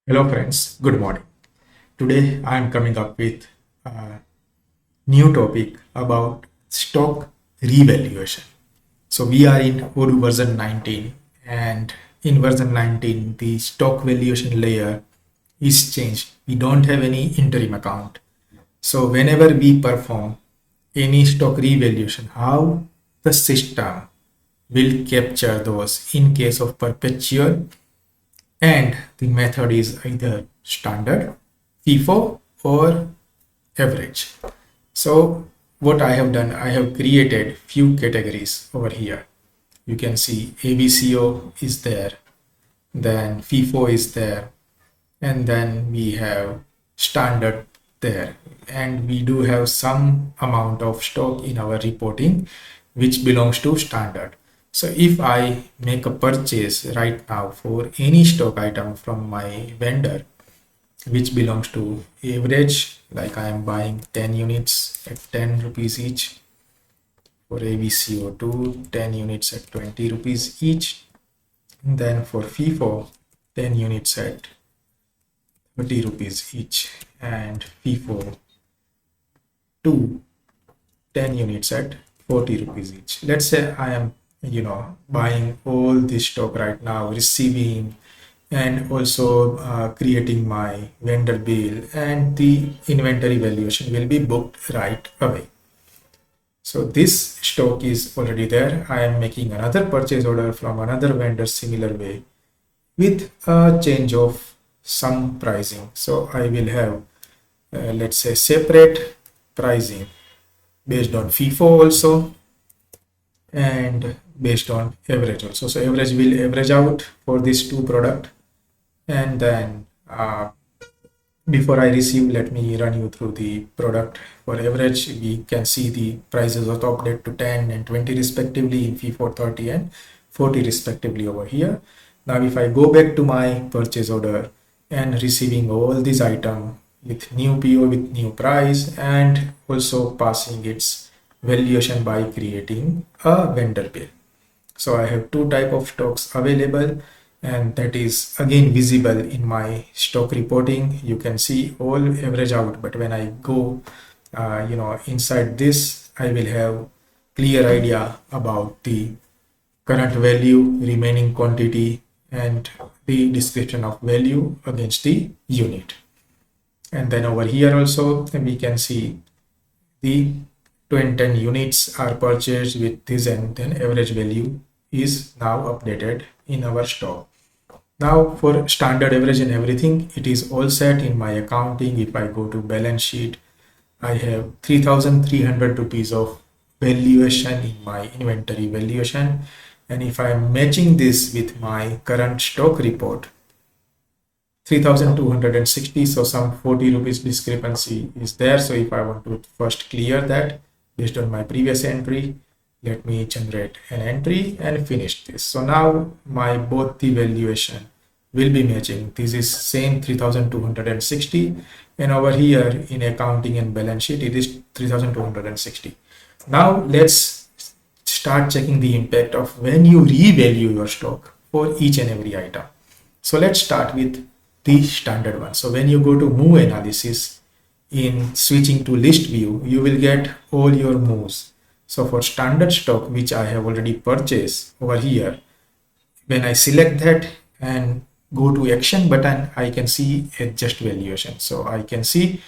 Hello friends, good morning. Today I am coming up with a new topic about stock revaluation. So we are in Odoo version 19, and in version 19 the stock valuation layer is changed. We don't have any interim account. So whenever we perform any stock revaluation, how the system will capture those in case of perpetual, and the method is either standard, FIFO, or average. So what I have done, I have created few categories over here. You can see AVCO is there, then FIFO is there, and then we have standard there, and we do have some amount of stock in our reporting which belongs to standard. So if I make a purchase right now for any stock item from my vendor which belongs to average, like I am buying 10 units at 10 rupees each, for AVCO2 10 units at 20 rupees each, and then for FIFO 10 units at 30 rupees each, and FIFO 2 10 units at 40 rupees each. Let's say I am buying all this stock right now, receiving and also creating my vendor bill, and the inventory valuation will be booked right away. So this stock is already there. I am making another purchase order from another vendor similar way with a change of some pricing. So I will have let's say separate pricing based on FIFO also and based on average also. So average will average out for these two product, and then before I receive, let me run you through the product. For average, we can see the prices are top to 10 and 20 respectively in FIFO 30 and 40 respectively over here. Now if I go back to my purchase order and receiving all these items with new PO with new price, and also passing its valuation by creating a vendor bill. So I have two type of stocks available, and that is again visible in my stock reporting. You can see all average out, but when I go inside this, I will have clear idea about the current value, remaining quantity, and the description of value against the unit. And then over here also we can see the 10 units are purchased with this, and then average value is now updated in our stock. Now for standard average and everything, it is all set in my accounting. If I go to balance sheet, I have 3,300 rupees of valuation in my inventory valuation. And if I am matching this with my current stock report, 3,260, so some 40 rupees discrepancy is there. So if I want to first clear that based on my previous entry, let me generate an entry and finish this. So now my both the valuation will be matching. This is same 3,260, and over here in accounting and balance sheet it is 3,260. Now let's start checking the impact of when you revalue your stock for each and every item. So let's start with the standard one. So when you go to move analysis, in switching to list view, you will get all your moves. So for standard stock, which I have already purchased over here, when I select that and go to action button, I can see adjust valuation. So I can see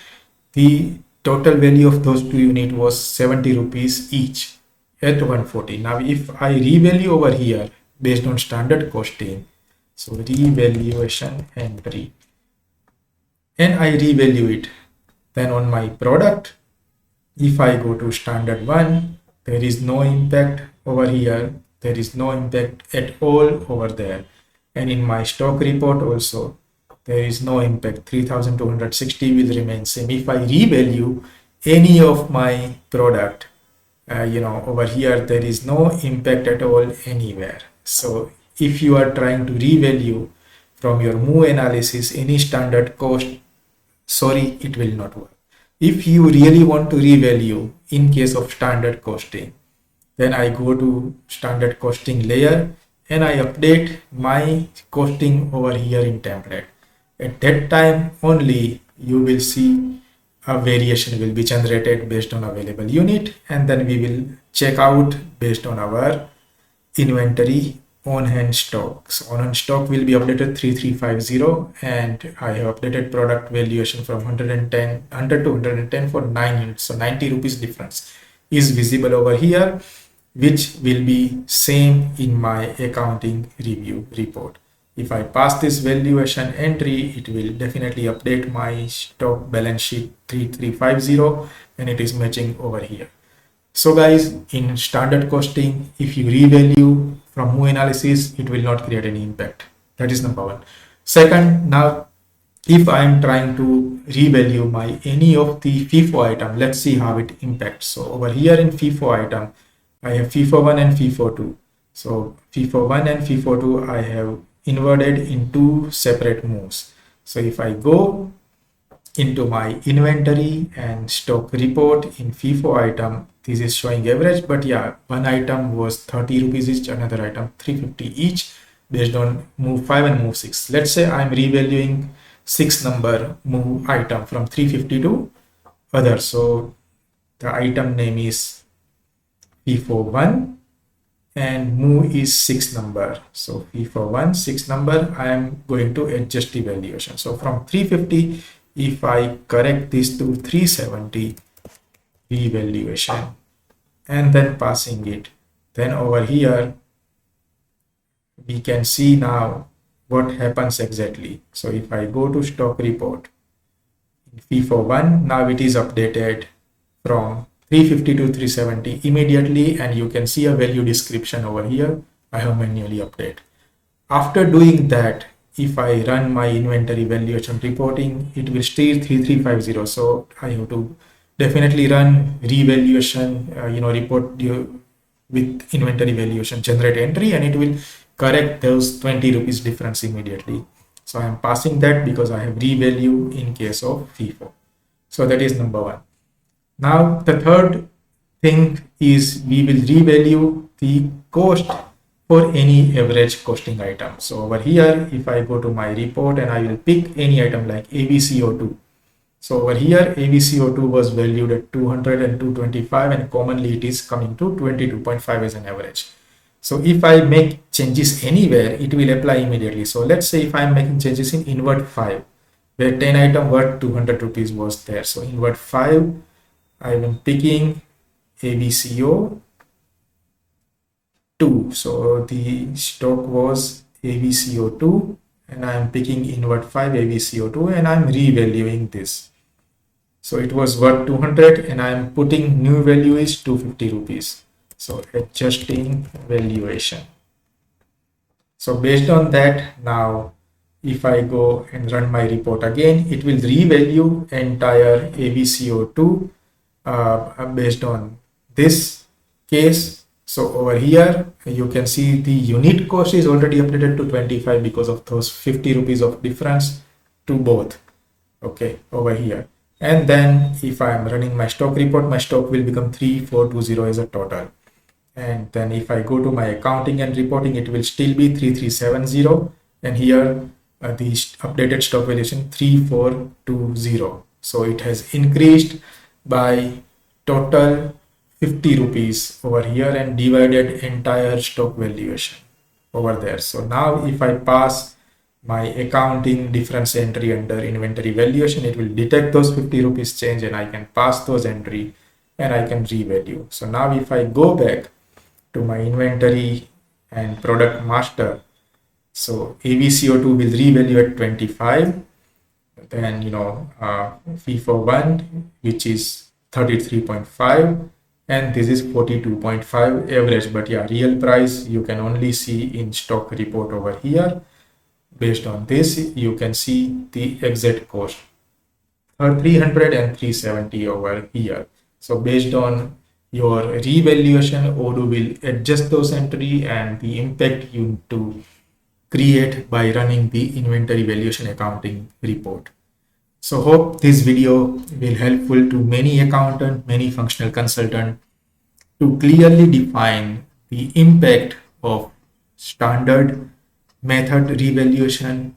the total value of those two units was 70 rupees each at 140. Now if I revalue over here based on standard costing, so revaluation entry, and I revalue it, then on my product, if I go to standard one, there is no impact over here. There is no impact at all over there. And in my stock report also, there is no impact. 3,260 will remain same. If I revalue any of my product, over here, there is no impact at all anywhere. So if you are trying to revalue from your move analysis any standard cost, sorry, it will not work. If you really want to revalue in case of standard costing, then I go to standard costing layer and I update my costing over here in template. At that time only you will see a variation will be generated based on available unit, and then we will check out based on our inventory on hand stock. So on hand stock will be updated 3350, and I have updated product valuation from 100 to 110 for 9 units. So 90 rupees difference is visible over here, which will be same in my accounting review report. If I pass this valuation entry, it will definitely update my stock balance sheet 3350, and it is matching over here. So guys, in standard costing, if you revalue from Mu analysis, it will not create any impact. That is number one. Second, now if I am trying to revalue my any of the FIFO item, let's see how it impacts. So over here in FIFO item, I have FIFO 1 and FIFO 2. So FIFO 1 and FIFO 2 I have inverted in two separate moves. So if I go into my inventory and stock report in FIFO item, this is showing average, but yeah, one item was 30 rupees each, another item 350 each based on move 5 and move 6. Let's say I'm revaluing 6 number move item from 350 to other. So the item name is FIFO 1 and move is 6 number. So FIFO 1 6 number, I am going to adjust the valuation. So from 350, if I correct this to 370 revaluation and then passing it, then over here we can see now what happens exactly. So if I go to stock report in FIFO 1, now it is updated from 350 to 370 immediately, and you can see a value description over here. I have manually updated. After doing that, if I run my inventory valuation reporting, it will still 3350. So I have to definitely run revaluation, report with inventory valuation, generate entry, and it will correct those 20 rupees difference immediately. So I am passing that because I have revalue in case of FIFO. So that is number one. Now the third thing is we will revalue the cost for any average costing item. So over here, if I go to my report and I will pick any item like AVCO2. So over here, AVCO2 was valued at 200 and 225, and commonly it is coming to 22.5 as an average. So if I make changes anywhere, it will apply immediately. So let's say if I'm making changes in invert 5, where 10 item worth 200 rupees was there. So invert 5, I am picking AVCO 2. So the stock was AVCO 2, and I am picking invert 5 AVCO 2, and I am revaluing this. So it was worth 200, and I am putting new value is 250 rupees. So adjusting valuation. So based on that, now if I go and run my report again, it will revalue entire AVCO 2 based on this case. So over here, you can see the unit cost is already updated to 25 because of those 50 rupees of difference to both. Okay, over here. And then if I am running my stock report, my stock will become 3420 as a total. And then if I go to my accounting and reporting, it will still be 3370. And here the updated stock valuation 3420. So it has increased by total 50 rupees over here and divided entire stock valuation over there. So now if I pass my accounting difference entry under inventory valuation, it will detect those 50 rupees change, and I can pass those entry and I can revalue. So now if I go back to my inventory and product master, so AVCO2 will revalue at 25. Then FIFO 1, which is 33.5, and this is 42.5 average. But yeah, real price you can only see in stock report over here. Based on this, you can see the exact cost 300 and 370 over here. So based on your revaluation, Odoo will adjust those entry and the impact you need to create by running the inventory valuation accounting report. So hope this video will helpful to many accountant, many functional consultant to clearly define the impact of standard method revaluation,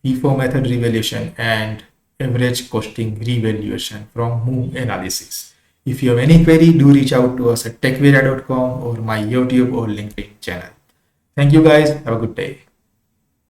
FIFO method revaluation, and average costing revaluation from Move analysis. If you have any query, do reach out to us at techvera.com or my YouTube or LinkedIn channel. Thank you guys. Have a good day.